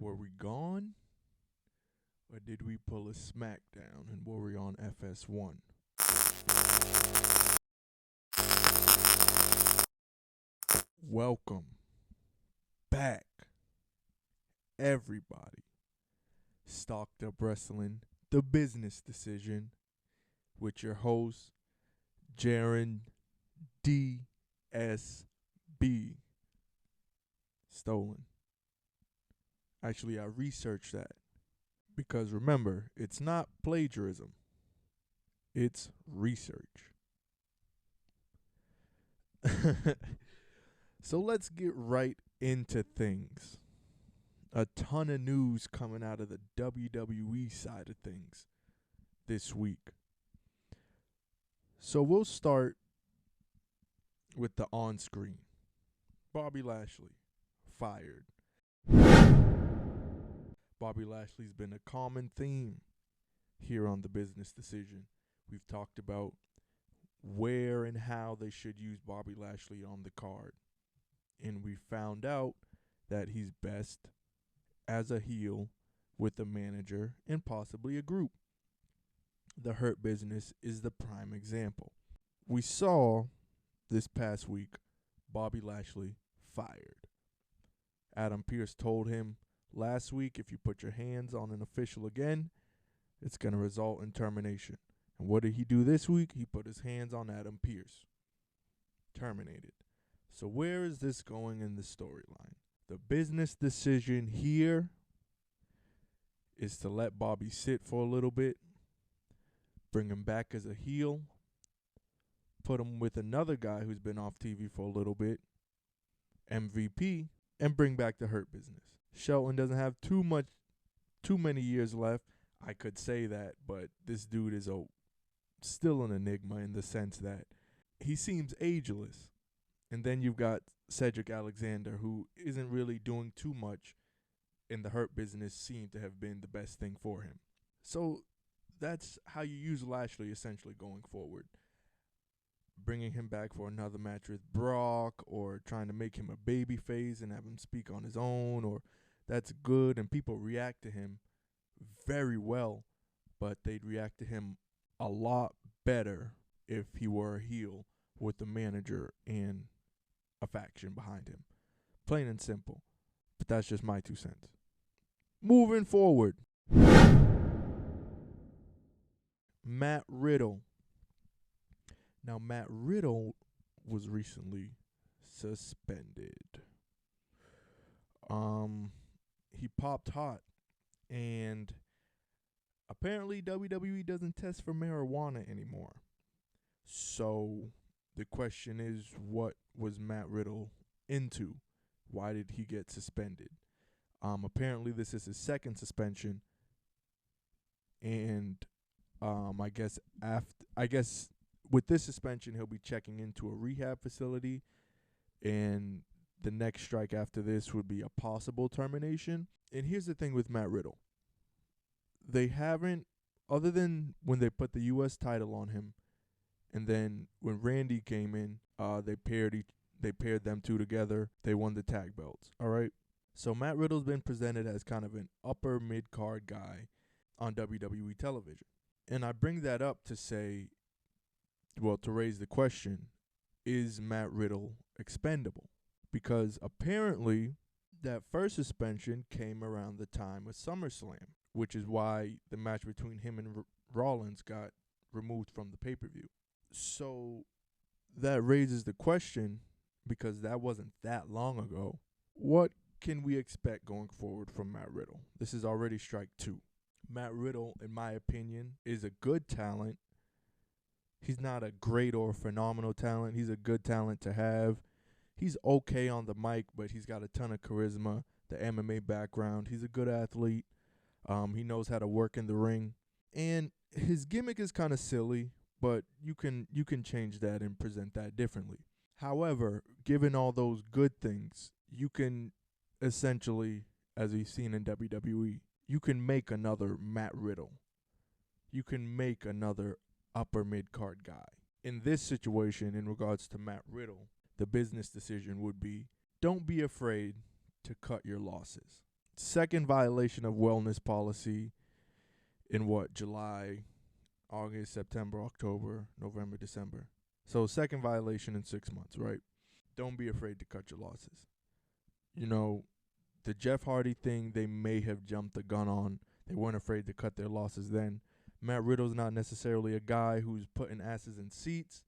Were we gone? Or did we pull a smackdown and were we on FS1? Welcome back, everybody. Stocked Up Wrestling, the business decision, with your host, JarynDSB. Stolen. Actually, I researched that because remember, it's not plagiarism, it's research. So let's get right into things. A ton of news coming out of the WWE side of things this week. So we'll start with the on-screen. Bobby Lashley, fired. Bobby Lashley's been a common theme here on the business decision. We've talked about where and how they should use Bobby Lashley on the card. And we found out that he's best as a heel with a manager and possibly a group. The Hurt Business is the prime example. We saw this past week Bobby Lashley fired. Adam Pearce told him last week, if you put your hands on an official again, it's going to result in termination. And what did he do this week? He put his hands on Adam Pearce. Terminated. So where is this going in the storyline? The business decision here is to let Bobby sit for a little bit, bring him back as a heel, put him with another guy who's been off TV for a little bit, MVP, and bring back the Hurt Business. Shelton doesn't have too many years left. I could say that, but this dude is still an enigma in the sense that he seems ageless. And then you've got Cedric Alexander, who isn't really doing too much, and the Hurt Business seemed to have been the best thing for him. So that's how you use Lashley essentially going forward. Bringing him back for another match with Brock, or trying to make him a baby face and have him speak on his own, or that's good, and people react to him very well, but they'd react to him a lot better if he were a heel with the manager and a faction behind him. Plain and simple. But that's just my 2 cents. Moving forward. Matt Riddle. Now, Matt Riddle was recently suspended. He popped hot, and apparently WWE doesn't test for marijuana anymore. So the question is, what was Matt Riddle into? Why did he get suspended? Apparently this is his second suspension, and I guess with this suspension he'll be checking into a rehab facility, and the next strike after this would be a possible termination. And here's the thing with Matt Riddle. They haven't, other than when they put the U.S. title on him, and then when Randy came in, they paired them two together. They won the tag belts. All right. So Matt Riddle's been presented as kind of an upper mid-card guy on WWE television. And I bring that up to say, well, to raise the question, is Matt Riddle expendable? Because apparently that first suspension came around the time of SummerSlam, which is why the match between him and Rollins got removed from the pay-per-view. So that raises the question, because that wasn't that long ago, what can we expect going forward from Matt Riddle? This is already strike 2. Matt Riddle, in my opinion, is a good talent. He's not a great or phenomenal talent. He's a good talent to have. He's okay on the mic, but he's got a ton of charisma, the MMA background. He's a good athlete. He knows how to work in the ring. And his gimmick is kind of silly, but you can change that and present that differently. However, given all those good things, you can essentially, as we've seen in WWE, you can make another Matt Riddle. You can make another upper mid-card guy. In this situation, in regards to Matt Riddle, the business decision would be, don't be afraid to cut your losses. second violation of wellness policy in what? July, August, September, October, November, December. So second violation in 6 months, right? Don't be afraid to cut your losses. You know, the Jeff Hardy thing, they may have jumped the gun on. They weren't afraid to cut their losses then. Matt Riddle's not necessarily a guy who's putting asses in seats.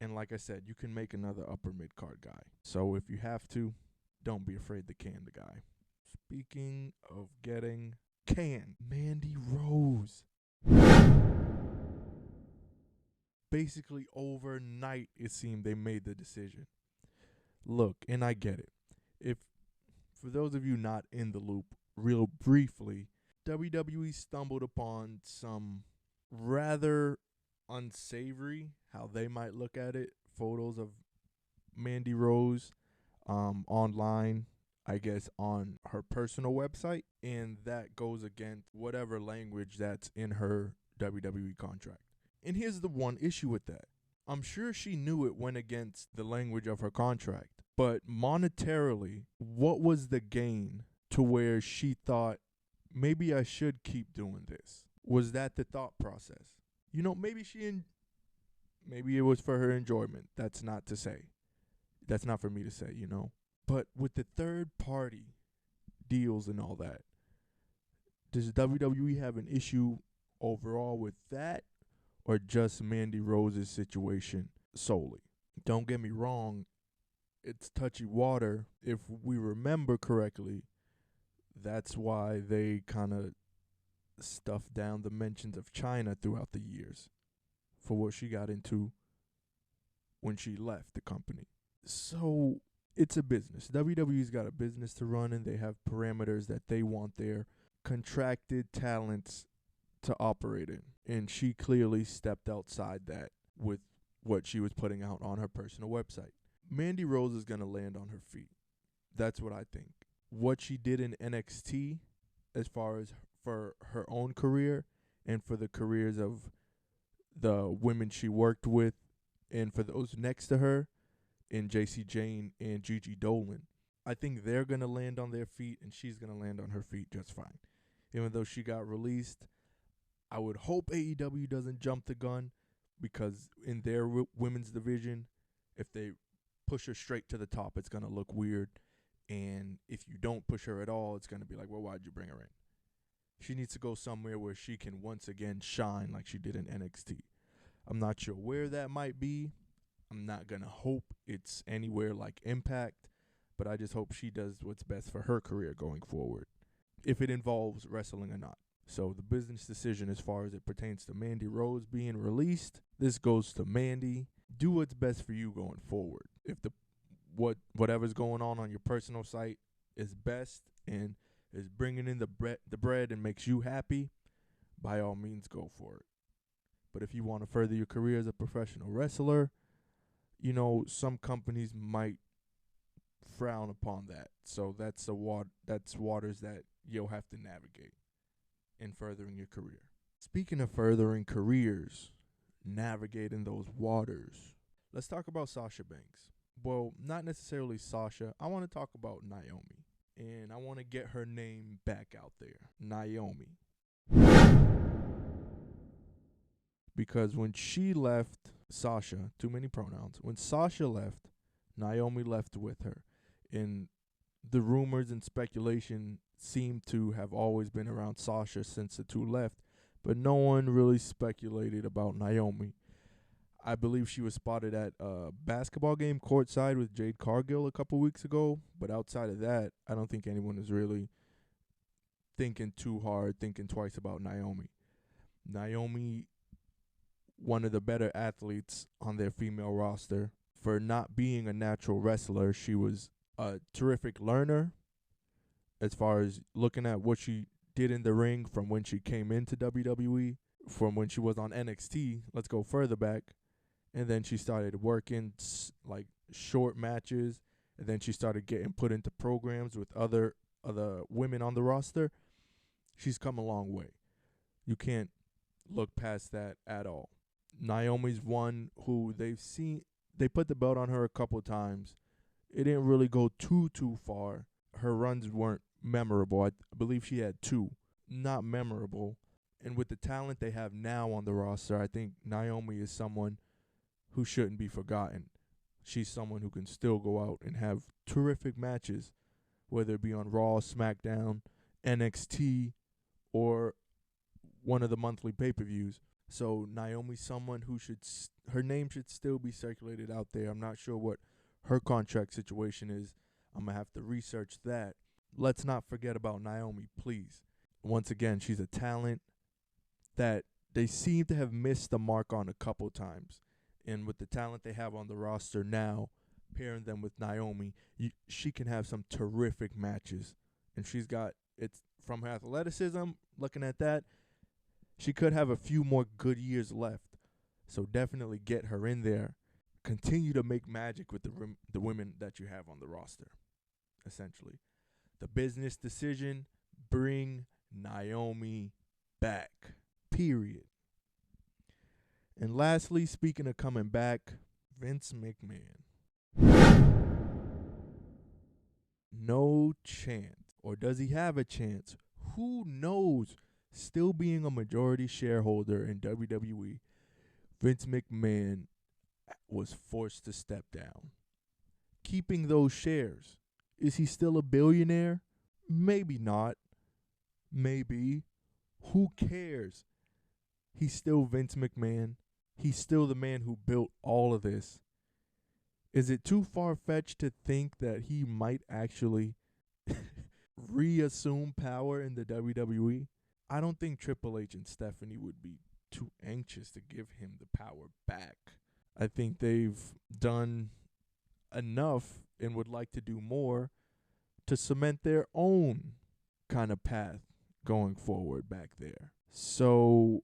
And like I said, you can make another upper mid-card guy. So if you have to, don't be afraid to can the guy. Speaking of getting canned, Mandy Rose. Basically overnight, it seemed they made the decision. Look, and I get it. If, for those of you not in the loop, real briefly, WWE stumbled upon some rather unsavory, how they might look at it, photos of Mandy Rose online, I guess on her personal website, and that goes against whatever language that's in her WWE contract. And here's the one issue with that. I'm sure she knew it went against the language of her contract, but monetarily, what was the gain to where she thought, maybe I should keep doing this? Was that the thought process? You know, maybe maybe it was for her enjoyment. That's not to say. That's not for me to say, you know. But with the third party deals and all that, does WWE have an issue overall with that, or just Mandy Rose's situation solely? Don't get me wrong, it's touchy water. If we remember correctly, that's why they kind of stuffed down the mentions of China throughout the years for what she got into when she left the company. So it's a business. WWE's got a business to run, and they have parameters that they want their contracted talents to operate in. And she clearly stepped outside that with what she was putting out on her personal website. Mandy Rose is going to land on her feet. That's what I think. What she did in NXT, as far as for her own career and for the careers of the women she worked with, and for those next to her in JC Jane and Gigi Dolan, I think they're going to land on their feet, and she's going to land on her feet just fine. Even though she got released, I would hope AEW doesn't jump the gun, because in their women's division, if they push her straight to the top, it's going to look weird. And if you don't push her at all, it's going to be like, well, why'd you bring her in? She needs to go somewhere where she can once again shine like she did in NXT. I'm not sure where that might be. I'm not going to hope it's anywhere like Impact, but I just hope she does what's best for her career going forward, if it involves wrestling or not. So the business decision as far as it pertains to Mandy Rose being released, this goes to Mandy. Do what's best for you going forward. If whatever's going on your personal site is best and is bringing in the bread and makes you happy, by all means go for it. But if you want to further your career as a professional wrestler, you know, some companies might frown upon that. So that's waters that you'll have to navigate in furthering your career. Speaking of furthering careers, navigating those waters, let's talk about Sasha Banks. Well, not necessarily Sasha. I want to talk about Naomi. And I want to get her name back out there. Naomi. Because when she left Sasha, too many pronouns. When Sasha left, Naomi left with her. And the rumors and speculation seem to have always been around Sasha since the two left. But no one really speculated about Naomi. I believe she was spotted at a basketball game courtside with Jade Cargill a couple weeks ago. But outside of that, I don't think anyone is really thinking too hard, thinking twice about Naomi. Naomi, one of the better athletes on their female roster. For not being a natural wrestler, she was a terrific learner as far as looking at what she did in the ring from when she came into WWE, from when she was on NXT. Let's go further back. And then she started working like short matches, and then she started getting put into programs with other women on the roster. She's come a long way. You can't look past that at all. Naomi's one who they put the belt on her a couple times. It didn't really go too far. Her runs weren't memorable. I believe she had 2. Not memorable. And with the talent they have now on the roster, I think Naomi is someone who shouldn't be forgotten. She's someone who can still go out and have terrific matches, whether it be on Raw, SmackDown, NXT, or one of the monthly pay-per-views. So Naomi's someone who her name should still be circulated out there. I'm not sure what her contract situation is. I'm going to have to research that. Let's not forget about Naomi, please. Once again, she's a talent that they seem to have missed the mark on a couple times. And with the talent they have on the roster now, pairing them with Naomi, she can have some terrific matches. And she's got, it's from her athleticism, looking at that, she could have a few more good years left. So definitely get her in there. Continue to make magic with the women that you have on the roster, essentially. The business decision, bring Naomi back, period. And lastly, speaking of coming back, Vince McMahon. No chance. Or does he have a chance? Who knows? Still being a majority shareholder in WWE, Vince McMahon was forced to step down. Keeping those shares. Is he still a billionaire? Maybe not. Maybe. Who cares? He's still Vince McMahon. He's still the man who built all of this. Is it too far-fetched to think that he might actually reassume power in the WWE? I don't think Triple H and Stephanie would be too anxious to give him the power back. I think they've done enough and would like to do more to cement their own kind of path going forward back there. So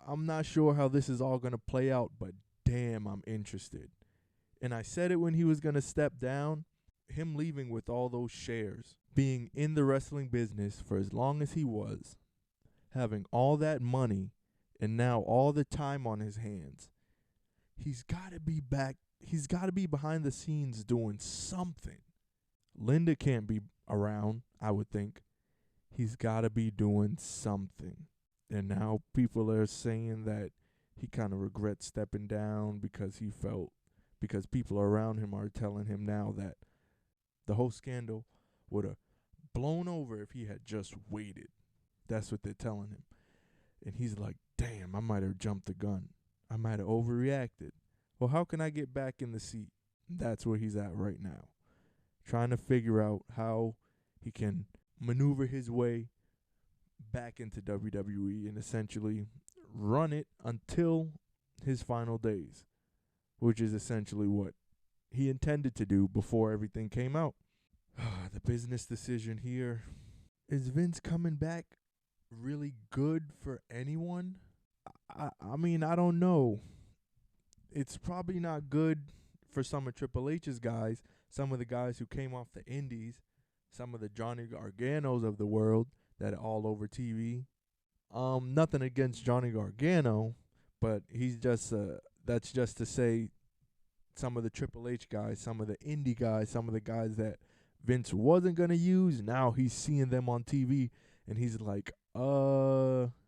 I'm not sure how this is all going to play out, but damn, I'm interested. And I said it when he was going to step down. Him leaving with all those shares, being in the wrestling business for as long as he was, having all that money and now all the time on his hands, he's got to be back. He's got to be behind the scenes doing something. Linda can't be around, I would think. He's got to be doing something. And now people are saying that he kind of regrets stepping down because people around him are telling him now that the whole scandal would have blown over if he had just waited. That's what they're telling him. And he's like, damn, I might have jumped the gun. I might have overreacted. Well, how can I get back in the seat? That's where he's at right now. Trying to figure out how he can maneuver his way back into WWE and essentially run it until his final days, which is essentially what he intended to do before everything came out. The business decision here. Is Vince coming back really good for anyone? I mean, I don't know. It's probably not good for some of Triple H's guys, some of the guys who came off the indies, some of the Johnny Garganos of the world that are all over TV. Nothing against Johnny Gargano, but he's just that's just to say some of the Triple H guys, some of the indie guys, some of the guys that Vince wasn't going to use, now he's seeing them on TV and he's like, no?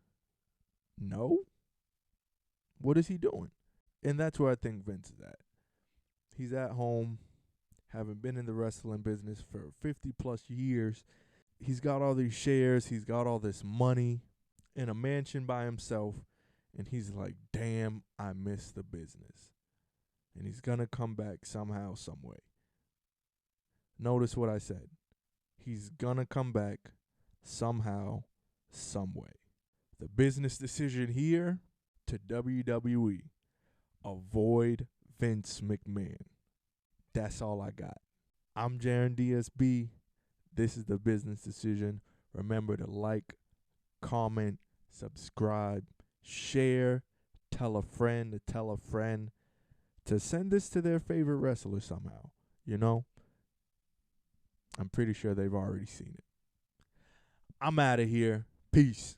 What is he doing? And that's where I think Vince is at. He's at home, having been in the wrestling business for 50 plus years. He's got all these shares. He's got all this money in a mansion by himself. And he's like, damn, I miss the business. And he's going to come back somehow, some way. Notice what I said. He's going to come back somehow, some way. The business decision here to WWE. Avoid Vince McMahon. That's all I got. I'm JarynDSB. This is the business decision. Remember to like, comment, subscribe, share, tell a friend to tell a friend to send this to their favorite wrestler somehow. You know? I'm pretty sure they've already seen it. I'm out of here. Peace.